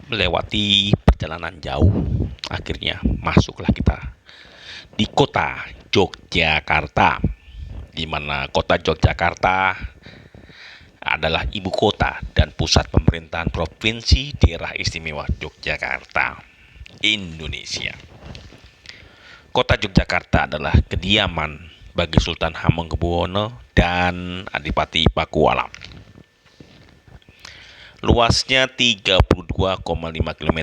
Melewati perjalanan jauh, akhirnya masuklah kita di kota Yogyakarta, di mana kota Yogyakarta adalah ibu kota dan pusat pemerintahan Provinsi Daerah Istimewa Yogyakarta, Indonesia. Kota Yogyakarta adalah kediaman bagi Sultan Hamengkubuwono dan Adipati Pakualam. Luasnya 32,5 km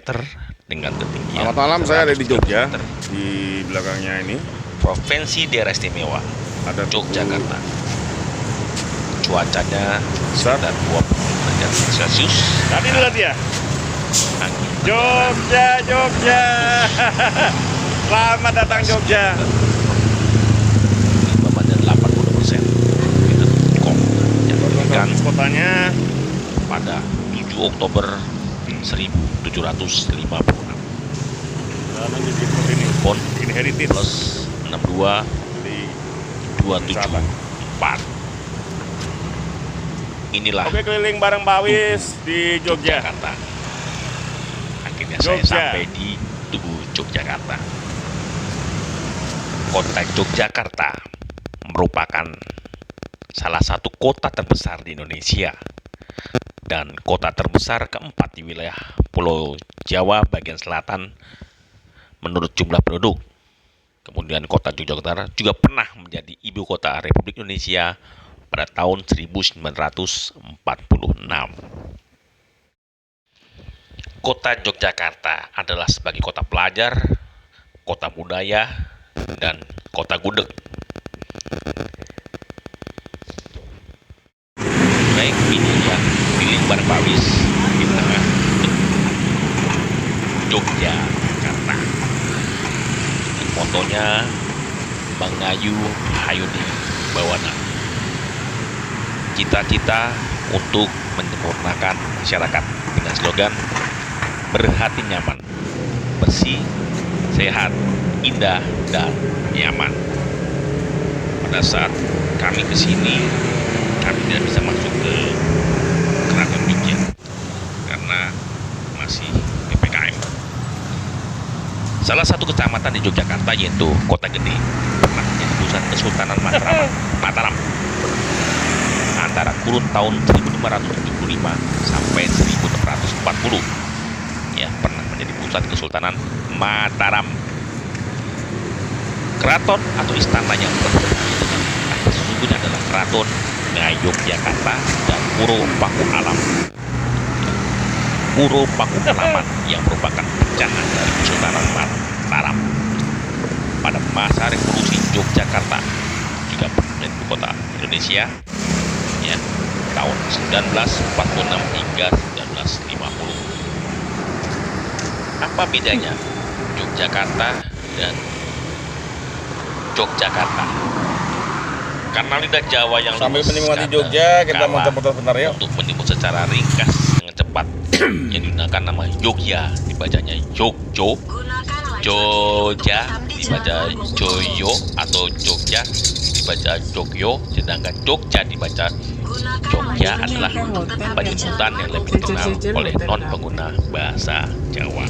dengan ketinggian. Selamat malam, saya ada di Jogja. km. Di belakangnya ini Provinsi Daerah Istimewa ada Yogyakarta. Cuacanya Besar. sekitar 20 derajat Celcius. Tadi lihat ya, Angin Jogja, Jogja. Selamat datang Jogja. pada 80%. Itu kok yang diberikan Kotanya pada 7 Oktober 1756. namanya seperti ini. Pon Ini heritage plus 62 di 274. Inilah Oke, keliling bareng Mbak Wis di Jogja. Yogyakarta. Akhirnya saya Jogja. sampai di Tugu Yogyakarta. Kota Yogyakarta merupakan salah satu kota terbesar di Indonesia dan kota terbesar keempat di wilayah Pulau Jawa bagian selatan menurut jumlah penduduk. Kemudian kota Yogyakarta juga pernah menjadi ibu kota Republik Indonesia pada tahun 1946. Kota Yogyakarta adalah sebagai kota pelajar, kota budaya, dan kota gudeg. Baik, ini ya keliling bareng Pak Wis di tengah Yogyakarta. Dan fotonya Bang Ayu Hayuni Bawana. Cita-cita untuk menyempurnakan masyarakat dengan slogan berhati nyaman, bersih, sehat, indah, dan nyaman. Pada saat kami kesini, kami tidak bisa masuk ke Keraton Jogja karena masih PPKM. Salah satu kecamatan di Yogyakarta yaitu Kota Gede pernah menjadi pusat Kesultanan Mataram antara kurun tahun 1575 sampai 1640. Ya, pernah menjadi pusat Kesultanan Mataram. Keraton atau istana yang sesungguhnya adalah Keraton Ngayogyakarta dan Puro Pakualam. Puro Pakualaman yang merupakan pecahan dari Kesultanan Mataram. Pada masa revolusi Yogyakarta juga pernah menjadi ibu kota Indonesia ya, tahun 1946 hingga 1950. Apa bedanya Yogyakarta dan Yogyakarta? Karena lidah Jawa yang Sambil luwes menikmati kata Jogja, kita kalah muter-muter bentar ya. untuk menyebut secara ringkas dengan cepat yang digunakan nama Jogja dibacanya Jogjo, Jogja dibaca Joyo atau Jogja dibaca Jogyo, sedangkan Jogja dibaca Jogja adalah penyebutan yang lebih dikenal oleh non pengguna bahasa Jawa.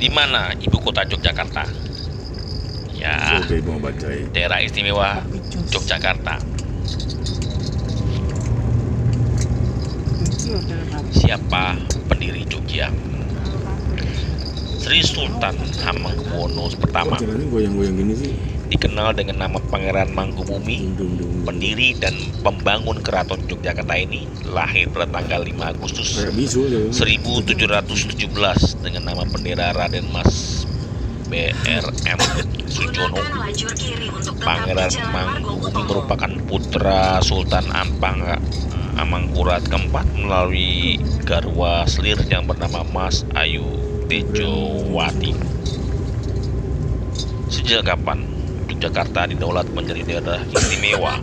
Di mana ibu kota Yogyakarta? Ya, Oke, mau bacain. Daerah Istimewa Yogyakarta. Siapa pendiri Jogja? Sri Sultan Hamengkubuwono pertama, Jalannya goyang-goyang gini sih. dikenal dengan nama Pangeran Mangkubumi. Pendiri dan pembangun Keraton Yogyakarta ini lahir pada tanggal 5 Agustus Kayak bisu ya. 1717 dengan nama bendera Raden Mas BRM Sujono. Pangeran Mangkubumi merupakan putra Sultan Amangkurat keempat melalui garwa selir yang bernama Mas Ayu Tejowati. Sejak kapan Yogyakarta didaulat menjadi daerah istimewa?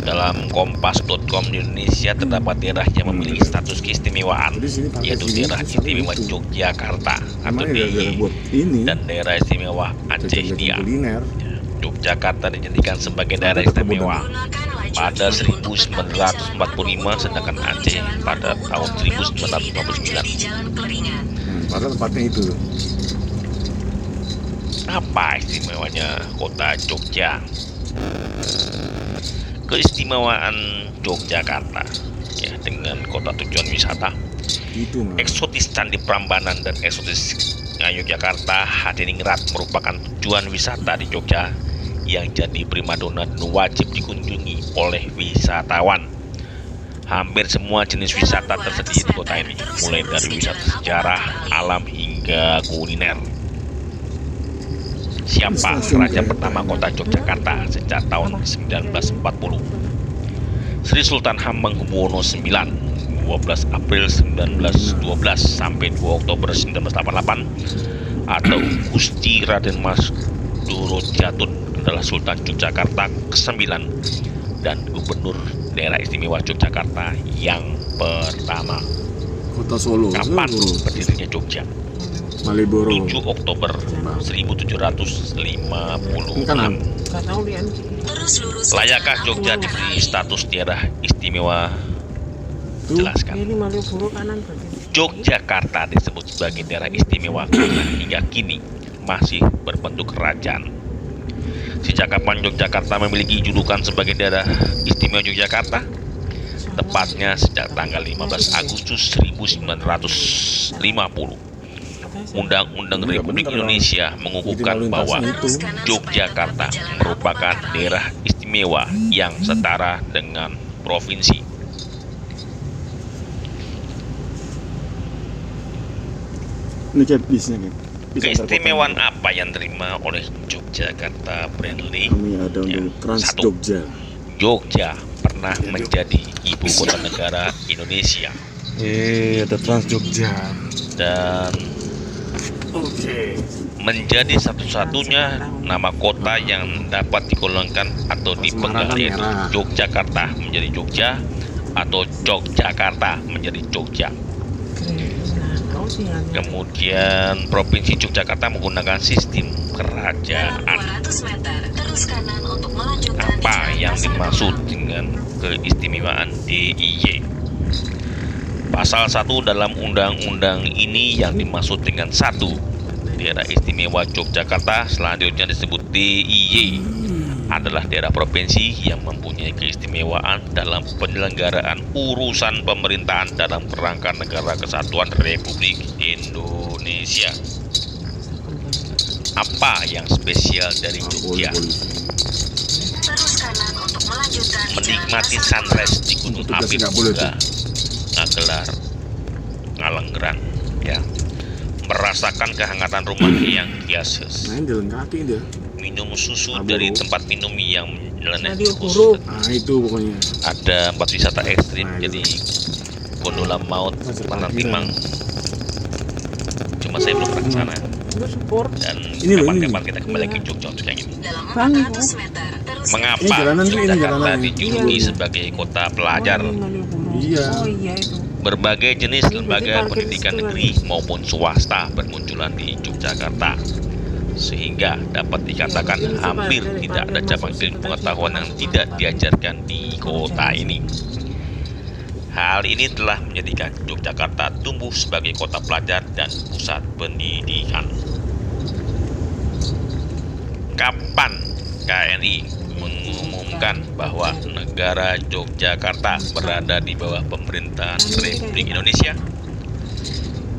Dalam kompas.com di Indonesia terdapat daerah yang memiliki status keistimewaan, yaitu daerah istimewa Yogyakarta atau DIY dan daerah istimewa Aceh Dia. Yogyakarta dijadikan sebagai daerah istimewa pada 1945, sedangkan Aceh pada tahun 1959. Padahal tempatnya itu. Apa istimewanya kota Jogja? Keistimewaan Yogyakarta ya, dengan kota tujuan wisata Itu mah. eksotis Candi Prambanan dan eksotis Yogyakarta, Hadiningrat merupakan tujuan wisata di Jogja yang jadi primadona dan wajib dikunjungi oleh wisatawan. Hampir semua jenis wisata tersedia di kota ini, mulai dari wisata sejarah, alam hingga kuliner. Siapa raja pertama kota Yogyakarta sejak tahun 1940? Sri Sultan Hamengkubuwono IX, 12 April 1912 sampai 2 Oktober 1988, atau Gusti Raden Mas Doro Jatun adalah Sultan Yogyakarta ke-9 dan Gubernur Daerah Istimewa Yogyakarta yang pertama. Kota Solo. Kapan Solo. berdirinya Jogja? Malioboro. 7 Oktober 1756. Ini kanan. Layakkah Jogja diberi status daerah istimewa? Tuh. Jelaskan. Ini Malioboro kanan berarti. Yogyakarta disebut sebagai daerah istimewa karena hingga kini masih berbentuk kerajaan. Sejak kapan Yogyakarta memiliki julukan sebagai daerah istimewa Yogyakarta? Tepatnya sejak tanggal 15 Agustus 1950. Undang-Undang Republik Indonesia mengukuhkan bahwa Yogyakarta merupakan daerah istimewa yang setara dengan provinsi. Ini kayak bisnya kan. Keistimewaan apa yang diterima oleh Yogyakarta Friendly? Kami ada Ya, untuk Trans satu. Jogja. Jogja pernah menjadi ibu kota negara Indonesia Ada Trans Jogja. dan Oke. menjadi satu-satunya nama kota yang dapat digolongkan atau dipegang, Semarang yaitu merah. Yogyakarta menjadi Jogja atau Yogyakarta menjadi Jogja. Kemudian Provinsi Yogyakarta menggunakan sistem kerajaan. Apa yang dimaksud dengan keistimewaan DIY? Pasal 1 dalam undang-undang ini yang dimaksud dengan 1. Daerah Istimewa Yogyakarta selanjutnya disebut DIY adalah daerah provinsi yang mempunyai keistimewaan dalam penyelenggaraan urusan pemerintahan dalam kerangka Negara Kesatuan Republik Indonesia. Apa yang spesial dari Jogja? Menikmati sunrise di Gunung Api juga Ngagelar, Ngalenggeran, ya. Merasakan kehangatan rumah yang kiases. Main jalan kaki dia. Minum susu dari tempat minum yang nyeleneh Malioboro. Nah itu pokoknya. Ada tempat wisata ekstrim, Nah, jadi gondola maut, pantat timang. Cuma saya belum pernah ke sana. Itu support. Dan Ini loh, kapan-kapan kita kembali ke Jogja untuk yang ini. Bang, Mengapa Ini jalanan tuh, ini Yogyakarta jalanan. dijuluki Iya. sebagai kota pelajar? Iya. Oh iya itu. Berbagai jenis Ini lembaga berarti pendidikan parkir negeri maupun swasta bermunculan di Yogyakarta, sehingga dapat dikatakan Iya, hampir dari tidak ada parkir cabang masuk ilmu sebentar pengetahuan sih, yang Pak. tidak diajarkan di kota ini. Hal ini telah menjadikan Yogyakarta tumbuh sebagai kota pelajar dan pusat pendidikan. Kapan KNI mengumumkan bahwa negara Yogyakarta berada di bawah pemerintahan Republik Indonesia?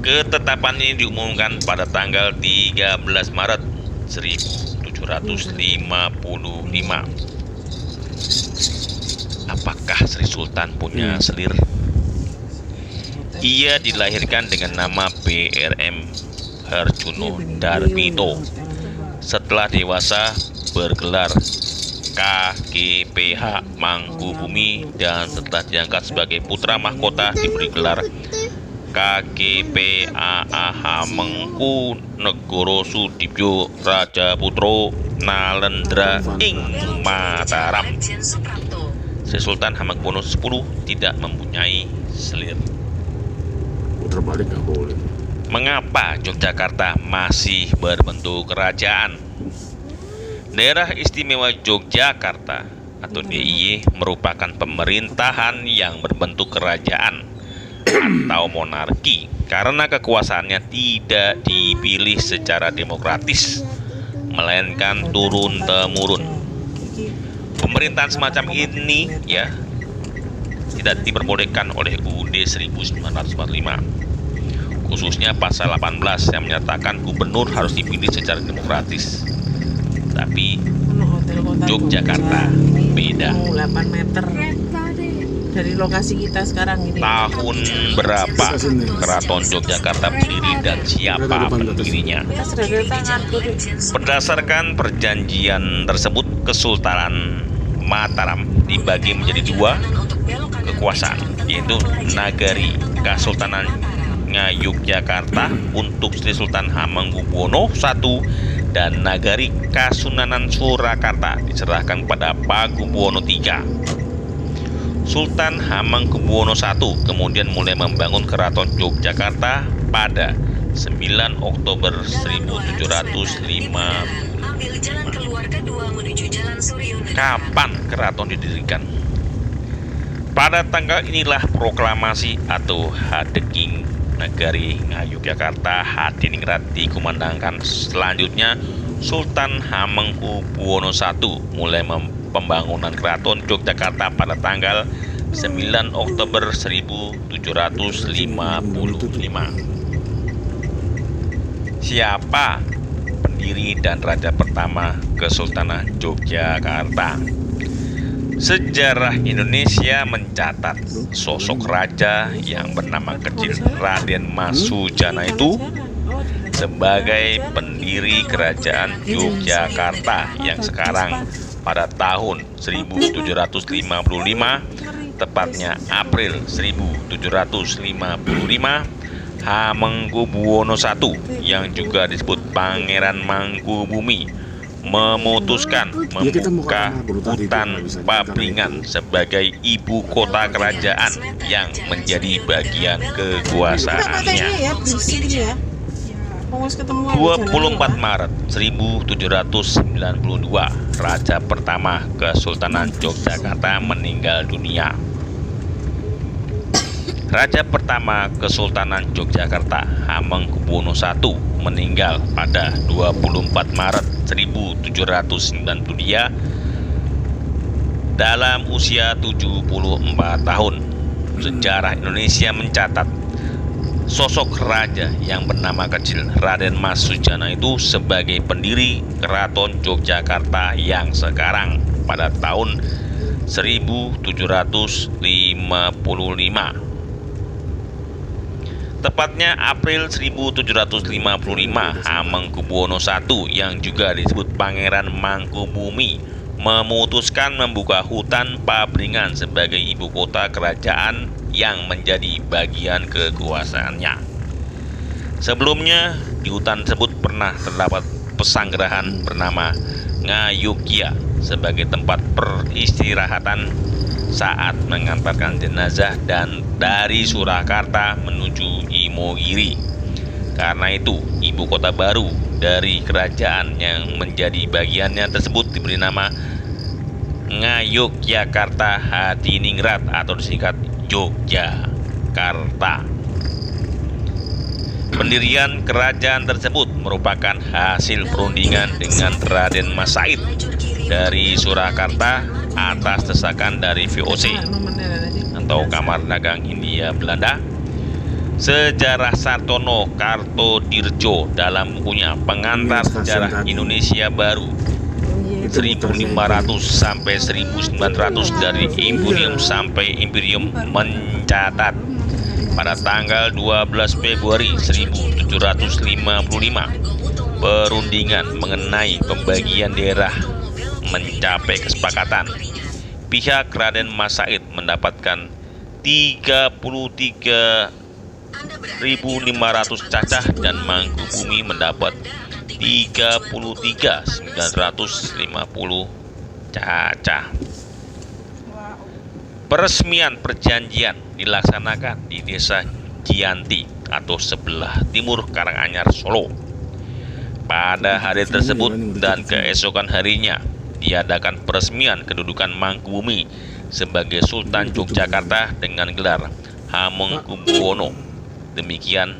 Ketetapan ini diumumkan pada tanggal 13 Maret 1755. Apakah Sri Sultan punya selir? Ia dilahirkan dengan nama BRM Harjono Darbito. Setelah dewasa bergelar KGPH Mangkubumi dan setelah diangkat sebagai putra mahkota diberi gelar KGPAA Hamengku Negoro Sudibyo Raja Putro Nalendra ing Mataram. Sri Sultan Hamengkubuwono X tidak mempunyai selir. Putar balik nggak boleh. Mengapa Yogyakarta masih berbentuk kerajaan? Daerah Istimewa Yogyakarta atau DIY merupakan pemerintahan yang berbentuk kerajaan atau monarki karena kekuasaannya tidak dipilih secara demokratis, melainkan turun-temurun. Pemerintahan semacam ini ya tidak diperbolehkan oleh UUD 1945, khususnya pasal 18 yang menyatakan gubernur harus dipilih secara demokratis. Tapi Yogyakarta beda. 8 meter dari lokasi kita sekarang ini. Tahun berapa Keraton Yogyakarta berdiri dan siapa pendirinya? Berdasarkan perjanjian tersebut, Kesultanan Mataram dibagi menjadi dua kekuasaan, yaitu Nagari Kasultanan Yogyakarta untuk Sri Sultan Hamengkubuwono I dan Nagari Kasunanan Surakarta diserahkan kepada Pakubuwono III. Sultan Hamengkubuwono I kemudian mulai membangun Keraton Yogyakarta pada 9 Oktober 1705. Kapan keraton didirikan? Pada tanggal inilah proklamasi atau Hadeking Nagari Ngayogyakarta Hadiningrat dikumandangkan. Selanjutnya Sultan Hamengkubuwono I mulai pembangunan Keraton Yogyakarta pada tanggal 9 Oktober 1755. Siapa pendiri dan raja pertama Kesultanan Yogyakarta? Sejarah Indonesia mencatat sosok raja yang bernama kecil Raden Mas Sujana itu sebagai pendiri kerajaan Yogyakarta yang sekarang pada tahun 1755, tepatnya April 1755, Hamengkubuwono I yang juga disebut Pangeran Mangkubumi memutuskan membuka hutan Papringan sebagai ibu kota kerajaan yang menjadi bagian kekuasaannya. 24 Maret 1792, Raja pertama Kesultanan Yogyakarta meninggal dunia. Raja pertama Kesultanan Yogyakarta Hamengkubuwono I meninggal pada 24 Maret 1792 dalam usia 74 tahun. Sejarah Indonesia mencatat sosok raja yang bernama kecil Raden Mas Sujana itu sebagai pendiri Keraton Yogyakarta yang sekarang pada tahun 1755. Tepatnya April 1755, Hamengkubuwono I yang juga disebut Pangeran Mangkubumi memutuskan membuka hutan Papringan sebagai ibu kota kerajaan yang menjadi bagian kekuasaannya. Sebelumnya di hutan tersebut pernah terdapat pesanggerahan bernama Ngayogya sebagai tempat peristirahatan saat mengantarkan jenazah dan dari Surakarta menuju Imogiri. Karena itu, ibu kota baru dari kerajaan yang menjadi bagiannya tersebut diberi nama Ngayogyakarta Hadiningrat atau disingkat Yogyakarta. Pendirian kerajaan tersebut merupakan hasil perundingan dengan Raden Mas Said dari Surakarta atas desakan dari VOC atau Kamar Dagang Hindia Belanda. Sejarah Sartono Kartodirjo dalam bukunya Pengantar Sejarah Indonesia Baru 1500 sampai 1900 dari Imperium sampai Imperium mencatat pada tanggal 12 Februari 1755 perundingan mengenai pembagian daerah mencapai kesepakatan. Pihak Raden Mas Said mendapatkan 33.500 cacah dan Mangkubumi mendapat 33.950 cacah. Peresmian perjanjian dilaksanakan di Desa Giyanti atau sebelah timur Karanganyar, Solo. Pada hari tersebut dan keesokan harinya diadakan peresmian kedudukan Mangkubumi sebagai Sultan Yogyakarta dengan gelar Hamengkubuwono. Demikian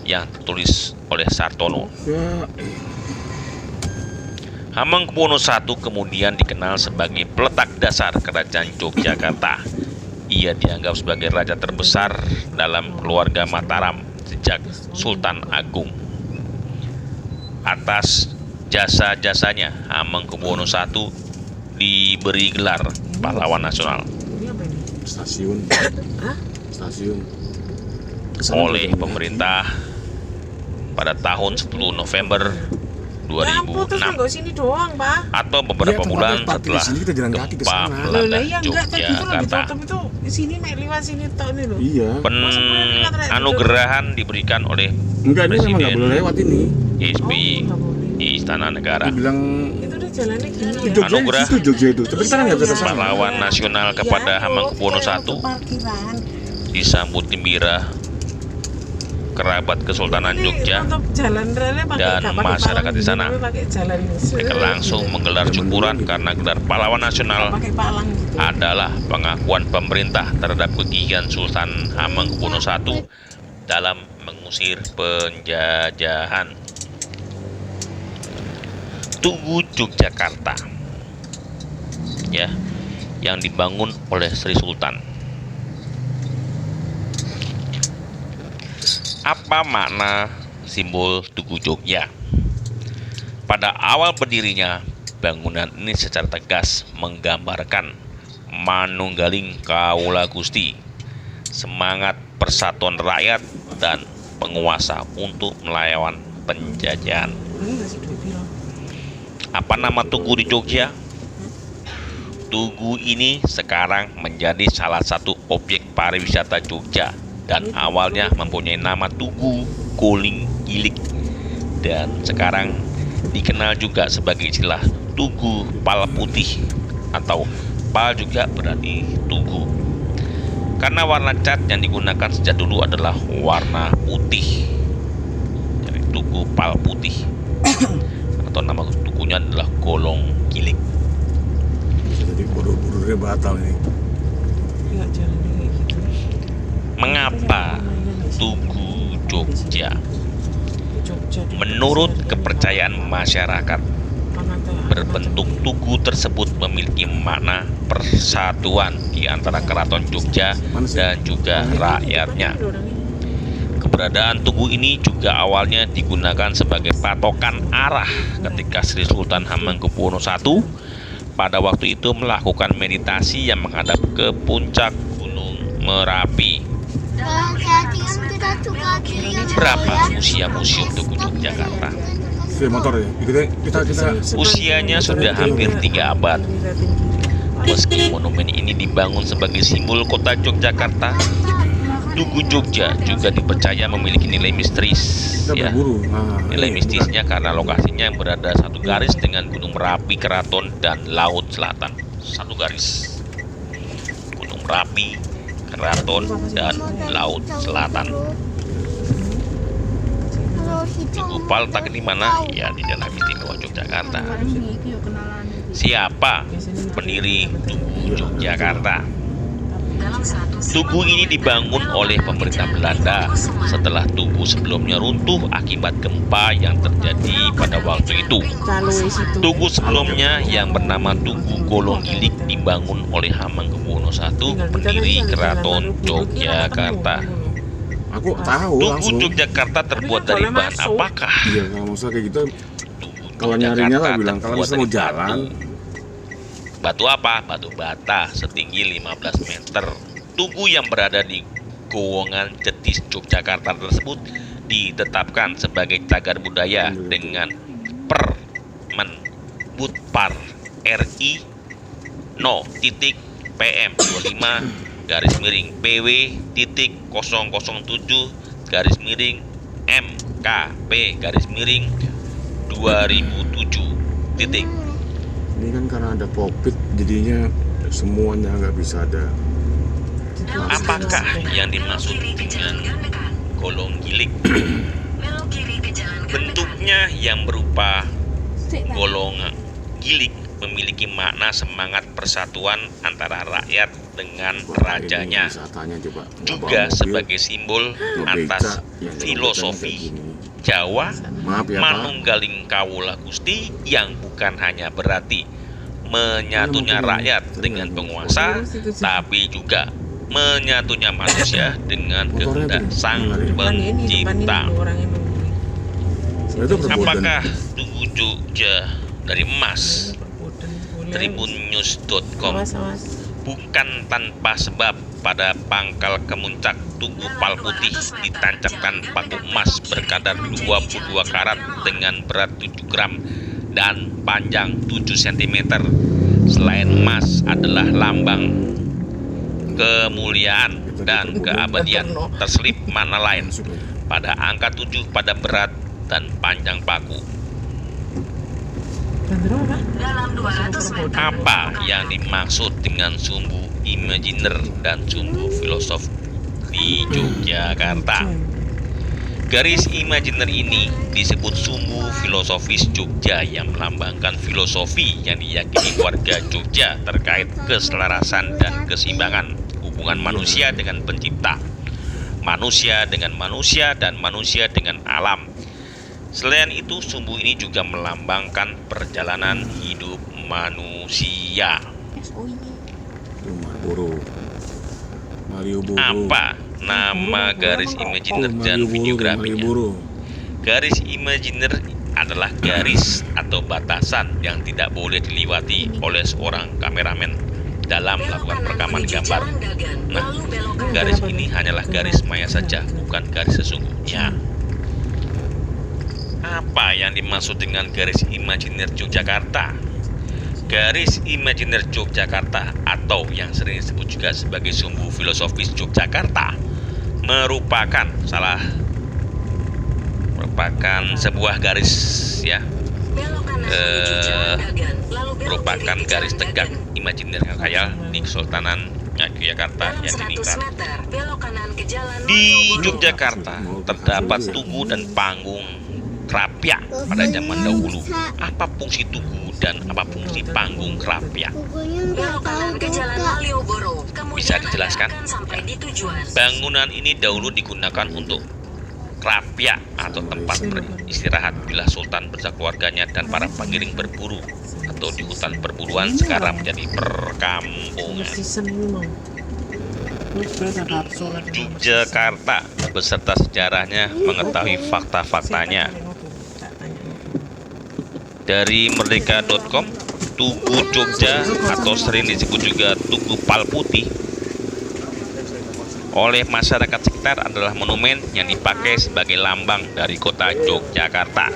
yang tertulis oleh Sartono. Ya, Hamengkubuwono I kemudian dikenal sebagai peletak dasar Kerajaan Yogyakarta. Ia dianggap sebagai raja terbesar dalam keluarga Mataram sejak Sultan Agung. Atas jasa-jasanya, Hamengkubuwono I diberi gelar pahlawan nasional Ini apa ini? stasiun. Hah? Stasiun. Kesana oleh juga. pemerintah pada tahun 10 November Ya ampun, terus 2006 nggak sini doang, Pak. atau beberapa Iya, bulan tempatnya, Pak. Di setelah sini kita jalan kaki ke gempa sana. Loh, melanda lah iya enggak tadi itu lebih Yogyakarta. tutup itu. Di sini mek liwat sini tok ini loh. Iya. Penganugerahan diberikan oleh Enggak, ini memang nggak Presiden boleh lewat ini. SBY nggak boleh. di Istana Negara. Dibilang Itu udah jalannya gini itu ya. Jogja, Anugerah. itu Jogja itu. Tapi kita kan nggak bisa ke sana. Pahlawan nasional kepada Iya, Hamengkubuwono iya, I untuk parkiran. disambut gembira kerabat Kesultanan Ini Jogja untuk jalan relnya pakai dan nggak pakai masyarakat palang di sana. gitu, tapi pakai jalan Mereka langsung menggelar syukuran karena gelar pahlawan nasional pakai palang gitu. adalah pengakuan pemerintah terhadap kegigihan Sultan Hamengkubuwono I dalam mengusir penjajahan. Tugu Yogyakarta, ya, yang dibangun oleh Sri Sultan. Apa makna simbol Tugu Jogja? Pada awal berdirinya, bangunan ini secara tegas menggambarkan manunggaling Kawula Gusti, semangat persatuan rakyat dan penguasa untuk melawan penjajahan. Ini nggak sih duit piro? Apa nama Tugu di Jogja? Tugu ini sekarang menjadi salah satu objek pariwisata Jogja dan awalnya mempunyai nama Tugu Koling Gilik dan sekarang dikenal juga sebagai istilah Tugu Pal Putih atau Pal juga berarti Tugu. Karena warna cat yang digunakan sejak dulu adalah warna putih. Jadi Tugu Pal Putih. Atau nama tugunya adalah Golong Gilik. Bisa jadi bodoh-bodohnya batal ini. Nggak jalannya kayak gitu. Mengapa Tugu Jogja? Jogja di- Menurut kepercayaan masyarakat, Pangandaran. berbentuk tugu tersebut memiliki makna persatuan di antara keraton Jogja dan juga rakyatnya. Keberadaan tugu ini juga awalnya digunakan sebagai patokan arah ketika Sri Sultan Hamengkubuwono I pada waktu itu melakukan meditasi yang menghadap ke puncak Gunung Merapi. Berapa usia Museum Tugu Yogyakarta? Oke, motor ya. Kita Usianya sudah hampir 3 abad. Meski monumen ini dibangun sebagai simbol kota Yogyakarta, Tugu Jogja juga dipercaya memiliki nilai mistis, kita ya. berburu. Nah, Nilai iya, mistisnya karena lokasinya yang berada satu garis dengan Gunung Merapi Keraton dan Laut Selatan. Satu garis. Gunung Merapi, Keraton dan Laut Selatan. Tugu Pal tak di mana? Ya di dalam istimewa Yogyakarta. Siapa pendiri Tugu Yogyakarta? Tugu ini dibangun oleh pemerintah Belanda setelah tugu sebelumnya runtuh akibat gempa yang terjadi pada waktu itu. Tugu sebelumnya yang bernama Tugu Golong Gilik dibangun oleh Hamengkubuwono I, pendiri Keraton Yogyakarta. Aku tahu Tugu langsung. Yogyakarta terbuat dari bahan apakah? Iya, kalau masalah kayak gitu, Tugu kalau nyarinya lah Yogyakarta bilang kalau terbuat misalnya mau dari jalan, Batu apa? Batu bata setinggi 15 meter. Tugu yang berada di Gowongan Jetis Yogyakarta tersebut ditetapkan sebagai cagar budaya dengan Permen Budpar RI No titik PM 25 garis miring PW titik 007 garis miring MKP garis miring 2007 titik. ini kan karena ada COVID, jadinya semuanya nggak bisa ada. Apakah yang dimaksud dengan golong gilik? Bentuknya Selanjutnya yang berupa golong gilik memiliki makna semangat persatuan antara rakyat dengan rajanya, Wisatanya coba. juga sebagai simbol atas filosofi Jawa Maaf ya Pak. manunggaling kawula Gusti yang bukan hanya berarti menyatunya rakyat dengan penguasa, tapi juga menyatunya manusia dengan kehendak Sang Pencipta. Itu perbuatan. Apakah Tugu Jogja dari emas? Tribunnews.com. Bukan tanpa sebab pada pangkal kemuncak Tugu Palputih ditancapkan paku emas berkadar 22 karat dengan berat 7 gram dan panjang 7 cm. Selain emas adalah lambang kemuliaan dan keabadian, terselip makna lain pada angka 7 pada berat dan panjang paku. Apa yang dimaksud dengan sumbu imajiner dan sumbu filosof di Yogyakarta? Garis imajiner ini disebut sumbu filosofis Jogja yang melambangkan filosofi yang diyakini warga Jogja terkait keselarasan dan keseimbangan hubungan manusia dengan pencipta, manusia dengan manusia, dan manusia dengan alam. Selain itu, sumbu ini juga melambangkan perjalanan hidup manusia. Apa nama garis imajiner dan videografinya? Garis imajiner adalah garis atau batasan yang tidak boleh dilewati oleh seorang kameramen dalam melakukan perekaman gambar. Nah, garis ini hanyalah garis maya saja, bukan garis sesungguhnya. Apa yang dimaksud dengan garis imajiner Yogyakarta? Garis imajiner Yogyakarta atau yang sering disebut juga sebagai sumbu filosofis Yogyakarta merupakan sebuah garis ya merupakan garis tegak imajiner khayal di Kesultanan Yogyakarta yang diningrat. Di Yogyakarta terdapat tugu dan panggung Krapyak pada zaman dahulu. Apa fungsi tugu dan apa fungsi panggung Krapyak? Bisa dijelaskan? Ya. Bangunan ini dahulu digunakan untuk Krapyak atau tempat beristirahat bila Sultan bersama keluarganya dan para pengiring berburu atau di hutan perburuan sekarang menjadi perkampungan. Yogyakarta beserta sejarahnya, mengetahui fakta-faktanya. Dari merdeka.com, Tugu Jogja atau sering disebut juga Tugu Palputih oleh masyarakat sekitar adalah monumen yang dipakai sebagai lambang dari kota Yogyakarta.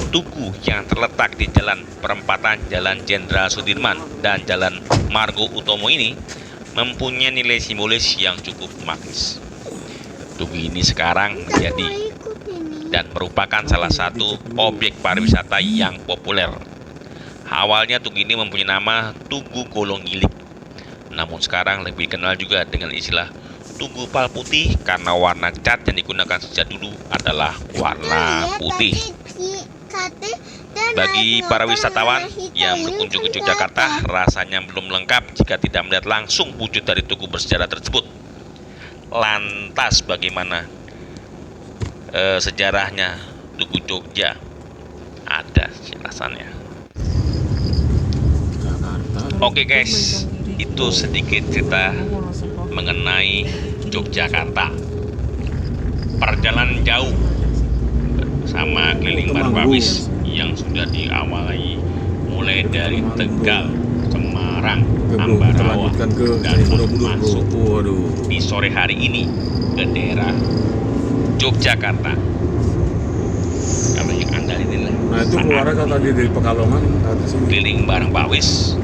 Tugu yang terletak di jalan perempatan Jalan Jenderal Sudirman dan Jalan Margo Utomo ini mempunyai nilai simbolis yang cukup magis. Tugu ini sekarang menjadi dan merupakan salah satu objek pariwisata yang populer. Awalnya tugu ini mempunyai nama Tugu Golong Gilik, namun sekarang lebih dikenal juga dengan istilah Tugu Palputih karena warna cat yang digunakan sejak dulu adalah warna putih. Bagi para wisatawan yang berkunjung ke Yogyakarta, rasanya belum lengkap jika tidak melihat langsung wujud dari tugu bersejarah tersebut. Lantas bagaimana sejarahnya Tugu Jogja? Ada jelasannya. Oke guys, itu sedikit cerita mengenai Yogyakarta. Perjalanan jauh sama keliling Barbawis yang sudah diawali mulai dari Tegal, Semarang, Ambarawa, dan masuk di sore hari ini ke daerah Yogyakarta. Kalau yang Anda inilah Nah itu keluarnya kalau tadi dari Pekalongan keliling bareng Bawis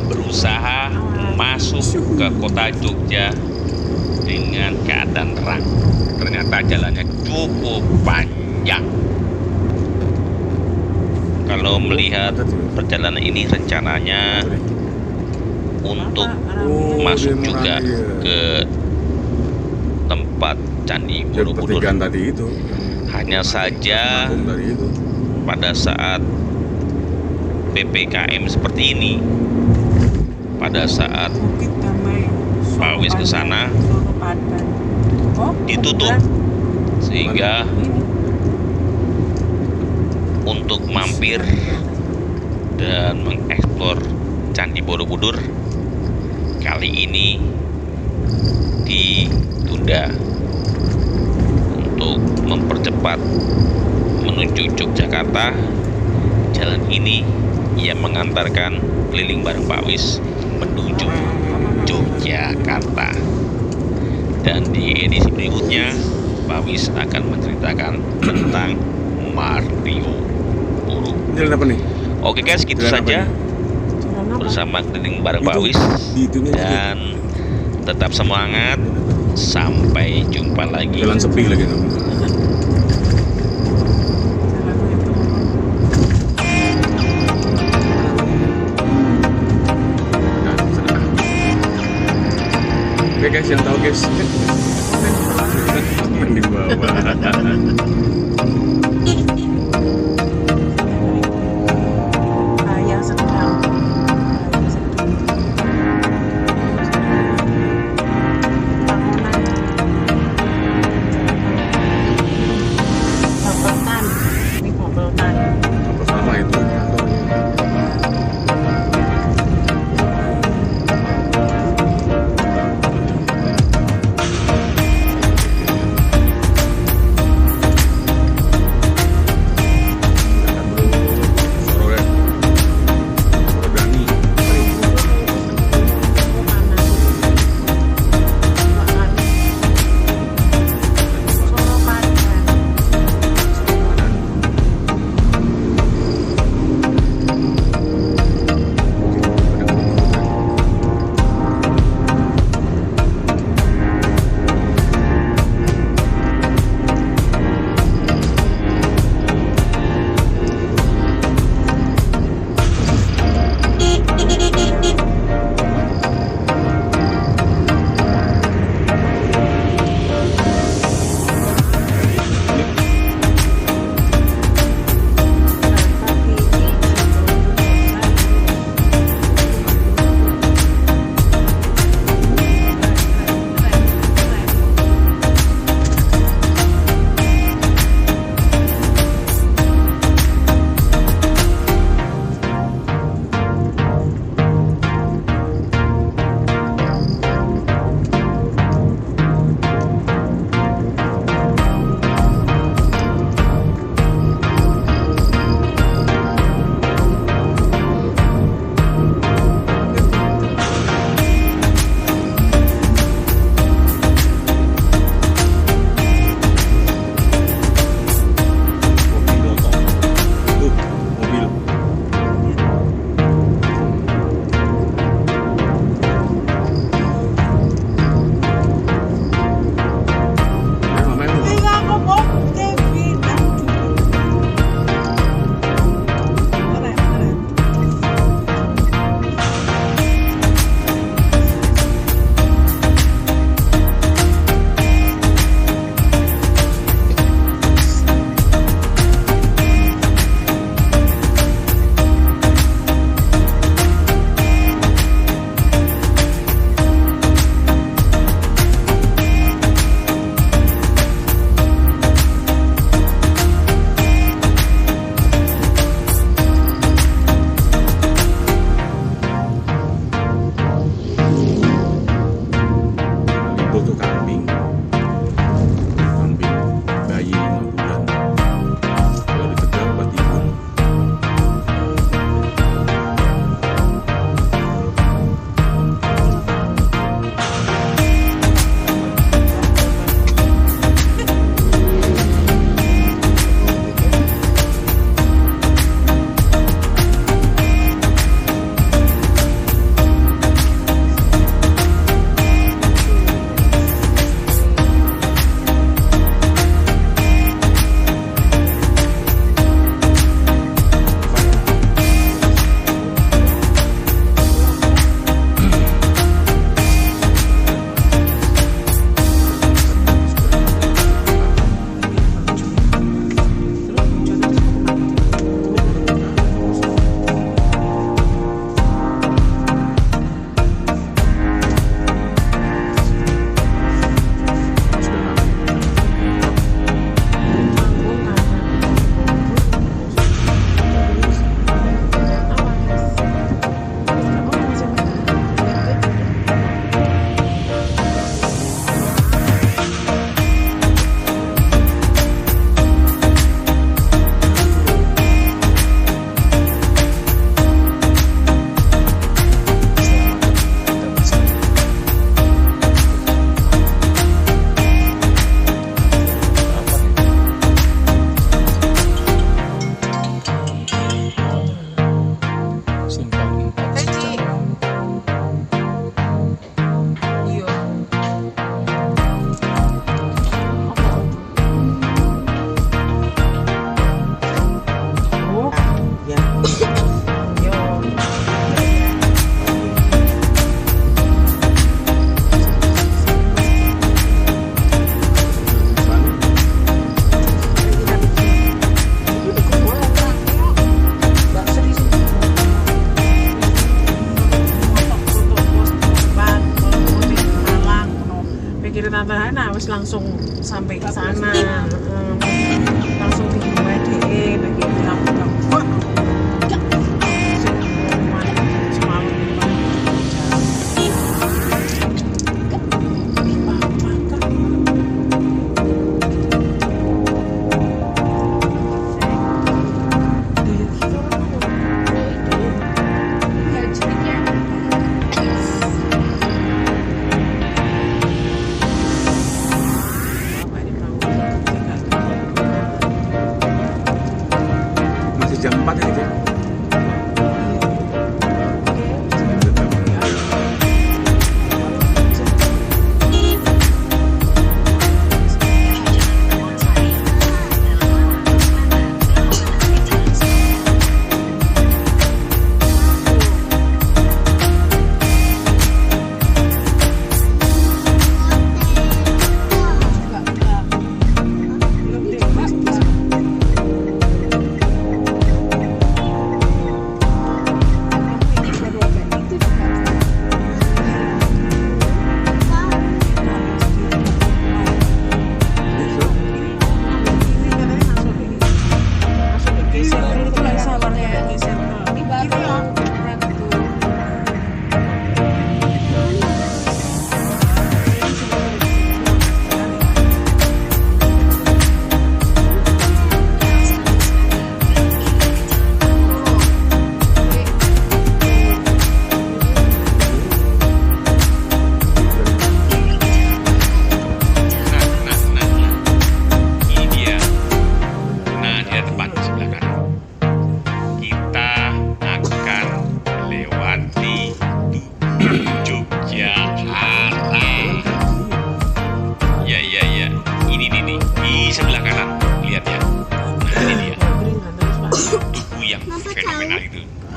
berusaha masuk ke kota Jogja dengan keadaan terang. Ternyata jalannya cukup panjang. Kalau melihat perjalanan ini rencananya untuk masuk juga ke tempat Candi Borobudur. tadi itu Hanya saja Tanggung dari itu. pada saat PPKM seperti ini, pada saat Bukit Damai. Pak Wis ke sana Solo Padang. Oh, ditutup, bukan. sehingga Ini. untuk mampir dan mengeksplor Candi Borobudur kali ini ditunda untuk mempercepat menuju Yogyakarta. Jalan ini yang mengantarkan keliling bareng Pak Wis menuju Yogyakarta. Dan di edisi berikutnya Pak Wis akan menceritakan tentang Mario Buru. Jalan apa nih? Oke guys, gitu Jalan apa saja nih? Jalan apa? bersama keliling bareng Pak Itu, Wis, di itunya juga. dan tetap semangat. Sampai jumpa lagi. Jalan sepi lagi namanya. Jalan itu. Nah, sedang. Oke guys, yang tahu guys. Komen di bawah. Bahaya sedang. Bahaya sedang. Bangunan. Bampetan. Ini Bampetan. Apa sama itu? kira Tante Hana wis langsung sampai ke sana. Langsung dimulai DE lagi bilang wah semalam Masih jam 4 ini kan?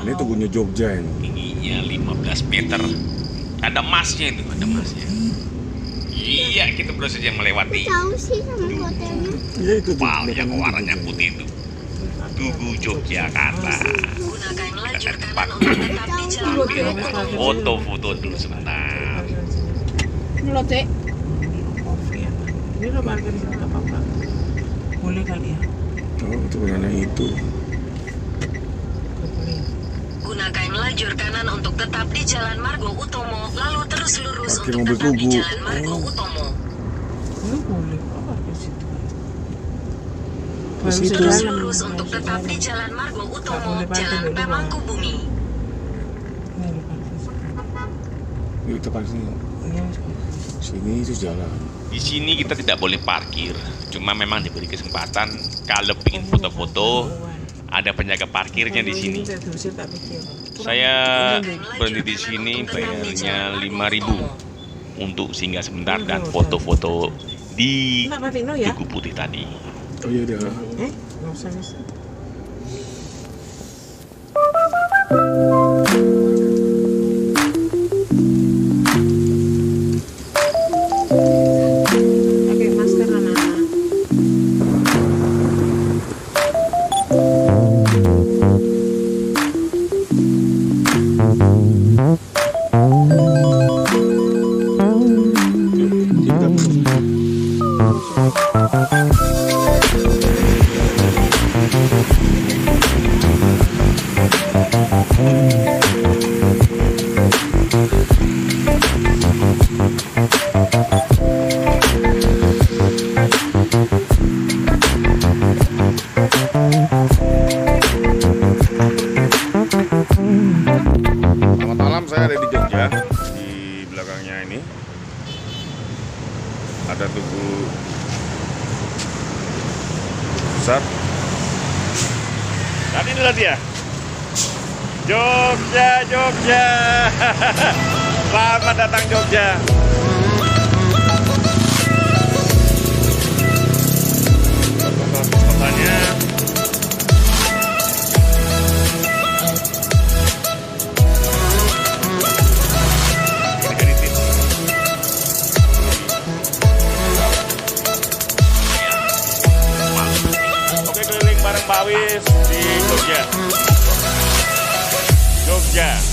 Ini tubuhnya Jogja ini. Tingginya 15 meter. Ada emasnya itu, ada emasnya. Iya, kita baru saja melewati. Tahu sih sama hotelnya. Iya itu. Wow, yang warnanya putih itu. Tugu Yogyakarta. Gunakan lajur kanan untuk tetap di jalan Margo. Foto-foto dulu sebentar. ini loh Dek. Ini loh parkir di sini nggak apa-apa. Boleh kali ya? Oh, itu karena itu. Gunakan lajur kanan untuk tetap di Jalan Margo Utomo, lalu terus lurus Parkir untuk mobil tetap di tugu. Jalan Margo Utomo. Ini boleh kok parkir situ. Di situ. Terus lurus untuk tetap di Jalan Margo Utomo, Jalan Pemangkubumi. Ini loh parkir situ. Yuk kita parkir sini. Iya. Sini itu jalan. Di sini kita tidak boleh parkir. Cuma memang diberi kesempatan kalau ingin foto-foto, ada penjaga parkirnya di sini. Saya berhenti di sini bayarnya 5.000 untuk singgah sebentar dan foto-foto di Tugu Putih tadi. Oh iya udah. Nggak usah bisa. Pakai masker anak-anak. Kita Selamat malam, saya ada di Jogja. Di belakangnya ini ada Tugu besar. Dan inilah dia, Jogja, Jogja. Selamat datang Jogja. Kotanya. Oke, keliling bareng Pak Wis di Jogja. Jogja.